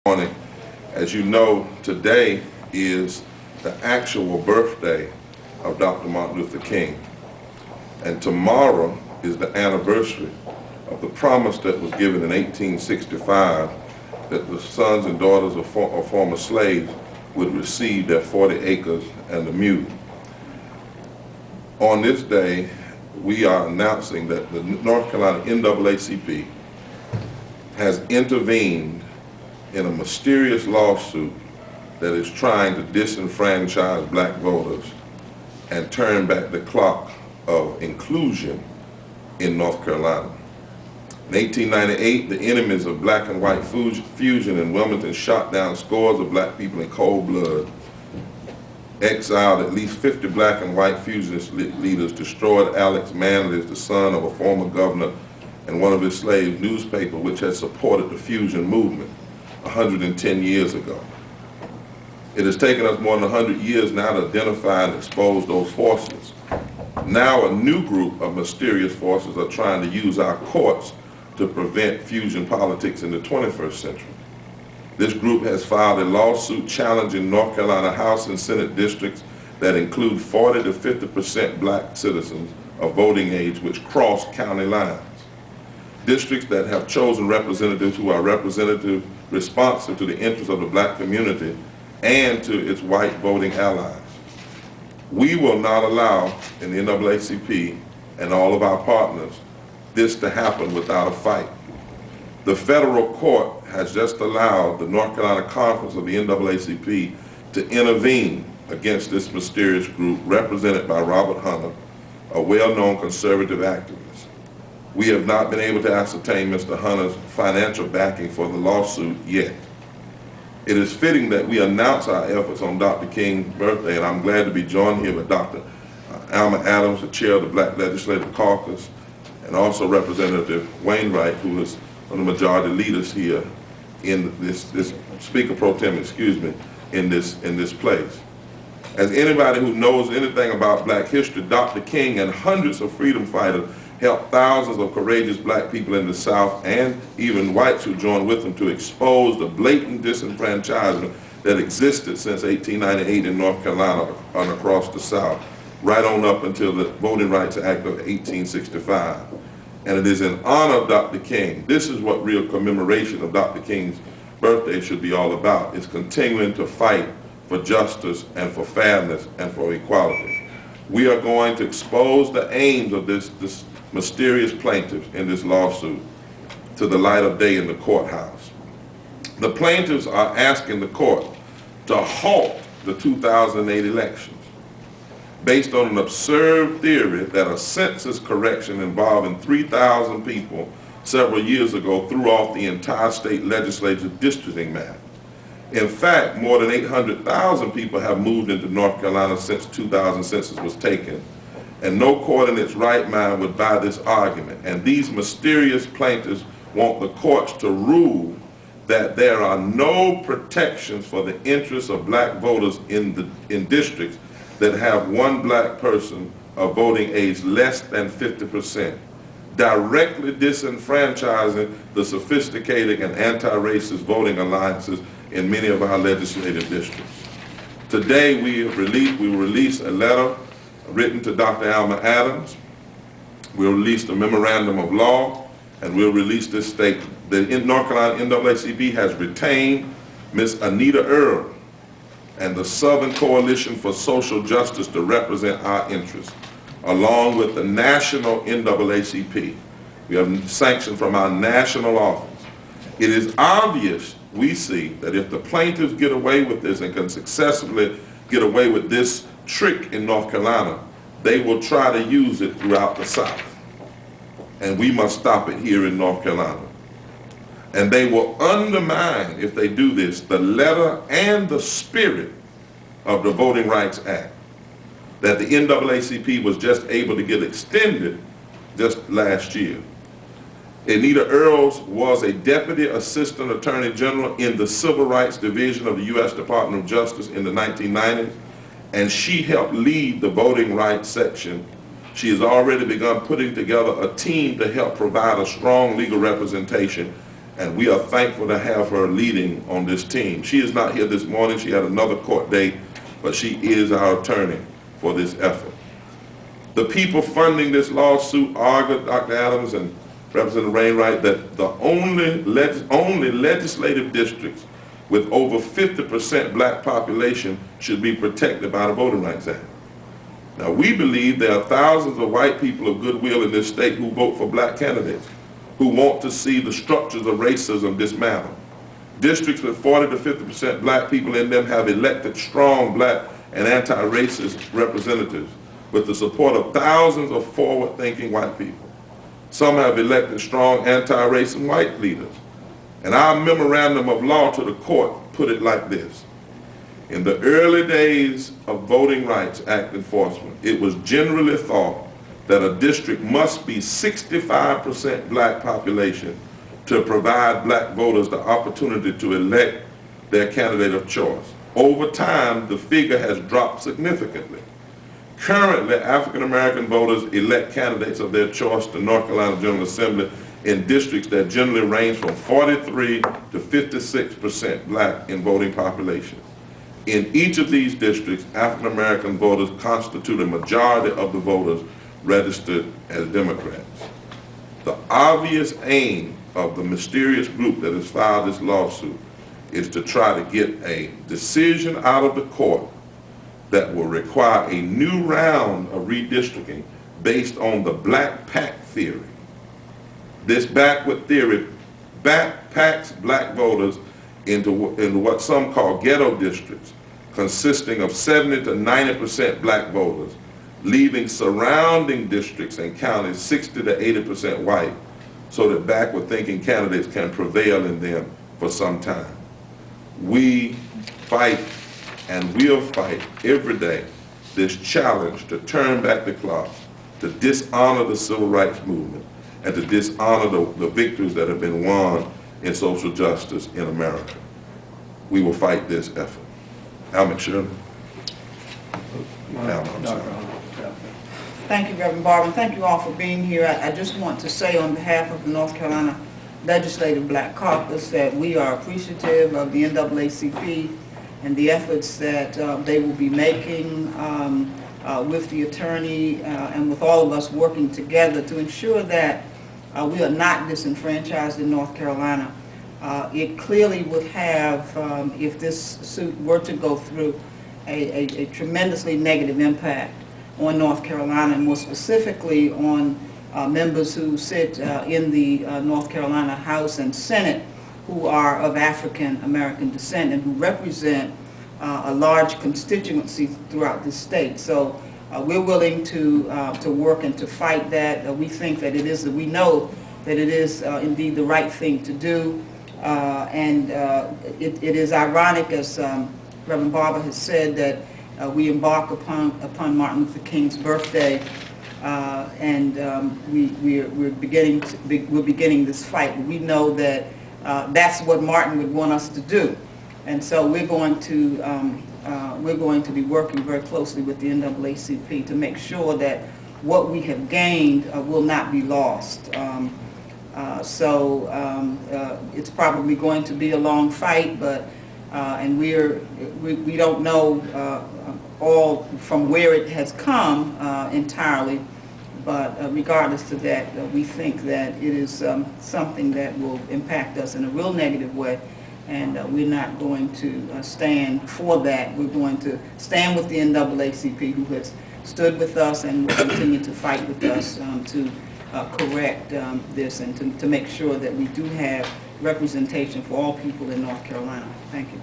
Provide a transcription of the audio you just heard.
morning. As you know, today is the actual birthday of Dr. Martin Luther King. And tomorrow is the anniversary of the promise that was given in 1865 that the sons and daughters of former slaves would receive their 40 acres and a mule. On this day, we are announcing that the North Carolina NAACP has intervened in a mysterious lawsuit that is trying to disenfranchise black voters and turn back the clock of inclusion in North Carolina. In 1898, the enemies of black and white fusion in Wilmington shot down scores of black people in cold blood, exiled at least 50 black and white fusionist leaders, destroyed Alex Manley's, the son of a former governor and one of his slaves' newspaper, which had supported the fusion movement 110 years ago. It has taken us more than 100 years now to identify and expose those forces. Now a new group of mysterious forces are trying to use our courts to prevent fusion politics in the 21st century. This group has filed a lawsuit challenging North Carolina House and Senate districts that include 40 to 50% black citizens of voting age which cross county lines. Districts that have chosen representatives who are responsive to the interests of the black community and to its white voting allies. We will not allow in the NAACP and all of our partners this to happen without a fight. The federal court has just allowed the North Carolina Conference of the NAACP to intervene against this mysterious group represented by Robert Hunter, a well-known conservative activist. We have not been able to ascertain Mr. Hunter's financial backing for the lawsuit yet. It is fitting that we announce our efforts on Dr. King's birthday, and I'm glad to be joined here with Dr. Alma Adams, the chair of the Black Legislative Caucus, and also Representative Wainwright, who is one of the majority leaders here in this Speaker Pro Tem, in this place. As anybody who knows anything about black history, Dr. King and hundreds of freedom fighters helped thousands of courageous black people in the South and even whites who joined with them to expose the blatant disenfranchisement that existed since 1898 in North Carolina and across the South, right on up until the Voting Rights Act of 1865. And it is in honor of Dr. King. This is what real commemoration of Dr. King's birthday should be all about. It's continuing to fight for justice and for fairness and for equality. We are going to expose the aims of this mysterious plaintiffs in this lawsuit to the light of day in the courthouse. The plaintiffs are asking the court to halt the 2008 elections based on an absurd theory that a census correction involving 3,000 people several years ago threw off the entire state legislature's districting map. In fact, more than 800,000 people have moved into North Carolina since 2000 census was taken, and no court in its right mind would buy this argument. And these mysterious plaintiffs want the courts to rule that there are no protections for the interests of black voters in districts that have one black person of voting age less than 50%, directly disenfranchising the sophisticated and anti-racist voting alliances in many of our legislative districts. Today we will release a letter written to Dr. Alma Adams. We'll release the memorandum of law, and we'll release this statement. The North Carolina NAACP has retained Ms. Anita Earl and the Southern Coalition for Social Justice to represent our interests, along with the national NAACP. We have sanction from our national office. It is obvious, we see, that if the plaintiffs get away with this and can successfully get away with this trick in North Carolina, they will try to use it throughout the South. And we must stop it here in North Carolina. And they will undermine, if they do this, the letter and the spirit of the Voting Rights Act that the NAACP was just able to get extended just last year. Anita Earls was a Deputy Assistant Attorney General in the Civil Rights Division of the U.S. Department of Justice in the 1990s, and she helped lead the voting rights section. She has already begun putting together a team to help provide a strong legal representation And we are thankful to have her leading on this team. She is not here this morning. She had another court date, but she is our attorney for this effort. The people funding this lawsuit argued, Dr. Adams and Representative Wainwright, that the only legislative districts with over 50% black population should be protected by the Voting Rights Act. Now, we believe there are thousands of white people of goodwill in this state who vote for black candidates, who want to see the structures of racism dismantled. Districts with 40 to 50% black people in them have elected strong black and anti-racist representatives with the support of thousands of forward-thinking white people. Some have elected strong anti-racist white leaders. And our memorandum of law to the court put it like this. In the early days of Voting Rights Act enforcement, it was generally thought that a district must be 65% black population to provide black voters the opportunity to elect their candidate of choice. Over time, the figure has dropped significantly. Currently, African American voters elect candidates of their choice to North Carolina General Assembly in districts that generally range from 43 to 56% black in voting population. In each of these districts, African American voters constitute a majority of the voters registered as Democrats. The obvious aim of the mysterious group that has filed this lawsuit is to try to get a decision out of the court that will require a new round of redistricting based on the black pact theory. This backward theory backpacks black voters into what some call ghetto districts, consisting of 70 to 90% black voters, leaving surrounding districts and counties 60 to 80% white, so that backward-thinking candidates can prevail in them for some time. We fight and will fight every day this challenge to turn back the clock, to dishonor the civil rights movement, and to dishonor the victories that have been won in social justice in America. We will fight this effort. Al McSherman. I'm sorry. Thank you, Reverend Barber, and thank you all for being here. I just want to say on behalf of the North Carolina Legislative Black Caucus that we are appreciative of the NAACP and the efforts that they will be making with the attorney and with all of us working together to ensure that we are not disenfranchised in North Carolina. It clearly would have, if this suit were to go through, a tremendously negative impact on North Carolina, and more specifically on members who sit in the North Carolina House and Senate who are of African American descent and who represent a large constituency throughout the state. So we're willing to work and to fight that. We think that it is, we know that it is indeed the right thing to do. And it is ironic, as Reverend Barber has said, that we embark upon Martin Luther King's birthday, and we're beginning this fight. We know that that's what Martin would want us to do, and so we're going to be working very closely with the NAACP to make sure that what we have gained will not be lost. It's probably going to be a long fight, but and we don't know all from where it has come entirely, but regardless of that, we think that it is something that will impact us in a real negative way, and we're not going to stand for that. We're going to stand with the NAACP, who has stood with us and will continue to fight with us to correct this and to make sure that we do have representation for all people in North Carolina. Thank you.